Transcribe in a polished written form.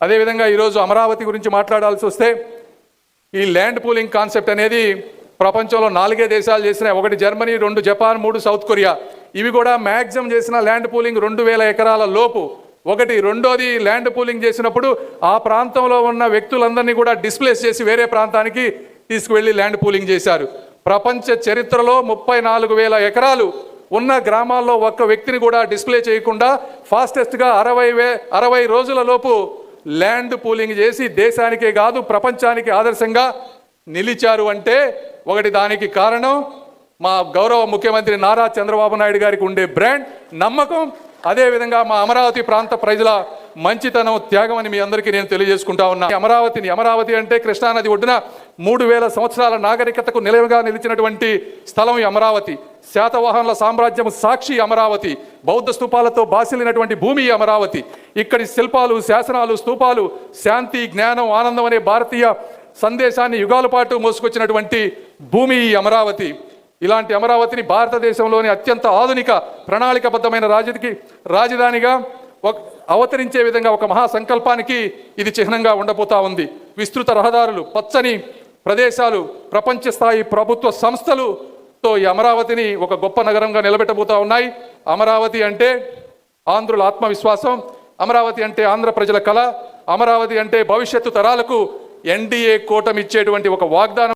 అదేవిధంగా ఈరోజు అమరావతి గురించి మాట్లాడాల్సి వస్తే ఈ ల్యాండ్ పూలింగ్ కాన్సెప్ట్ అనేది ప్రపంచంలో 4 దేశాలు చేసినాయి. 1 జర్మనీ, 2 జపాన్, 3 సౌత్ కొరియా. ఇవి కూడా మ్యాక్సిమం చేసిన ల్యాండ్ పూలింగ్ 2000 ఎకరాల లోపు. రెండోది ల్యాండ్ పూలింగ్ చేసినప్పుడు ఆ ప్రాంతంలో ఉన్న వ్యక్తులందరినీ కూడా డిస్ప్లేస్ చేసి వేరే ప్రాంతానికి తీసుకువెళ్ళి ల్యాండ్ పూలింగ్ చేశారు. ప్రపంచ చరిత్రలో 34,000 ఎకరాలు ఉన్న గ్రామాల్లో ఒక్క వ్యక్తిని కూడా డిస్ప్లే చేయకుండా ఫాస్టెస్ట్గా 60 రోజుల లోపు ల్యాండ్ పూలింగ్ చేసి దేశానికే కాదు ప్రపంచానికి ఆదర్శంగా నిలిచారు. అంటే దానికి కారణం మా గౌరవ ముఖ్యమంత్రి నారా చంద్రబాబు నాయుడు గారికి ఉండే బ్రాండ్, నమ్మకం, అదేవిధంగా మా అమరావతి ప్రాంత ప్రజల మంచితనం, త్యాగం అని మీ అందరికీ నేను తెలియజేసుకుంటా ఉన్నా. అమరావతి అంటే కృష్ణానది ఒడ్డున 3000 సంవత్సరాల నాగరికతకు నిలవుగా నిలిచినటువంటి స్థలం ఈ అమరావతి. శాతవాహనుల సామ్రాజ్యం సాక్షి అమరావతి. బౌద్ధ స్తూపాలతో బాసిల్లినటువంటి భూమి అమరావతి. ఇక్కడి శిల్పాలు, శాసనాలు, స్తూపాలు శాంతి, జ్ఞానం, ఆనందం అనే భారతీయ సందేశాన్ని యుగాల పాటు మోసుకొచ్చినటువంటి భూమి ఈ అమరావతి. ఇలాంటి అమరావతిని భారతదేశంలోని అత్యంత ఆధునిక ప్రణాళికబద్ధమైన రాజధానిగా అవతరించే విధంగా ఒక మహాసంకల్పానికి ఇది చిహ్నంగా ఉండబోతా ఉంది. విస్తృత రహదారులు, పచ్చని ప్రదేశాలు, ప్రపంచ స్థాయి ప్రభుత్వ సంస్థలుతో ఈ అమరావతిని ఒక గొప్ప నగరంగా నిలబెట్టబోతా ఉన్నాయి. అమరావతి అంటే ఆంధ్రుల ఆత్మవిశ్వాసం, అమరావతి అంటే ఆంధ్ర ప్రజల కళ, అమరావతి అంటే భవిష్యత్తు తరాలకు ఎన్డీఏ కూటమి ఇచ్చేటువంటి ఒక వాగ్దానం.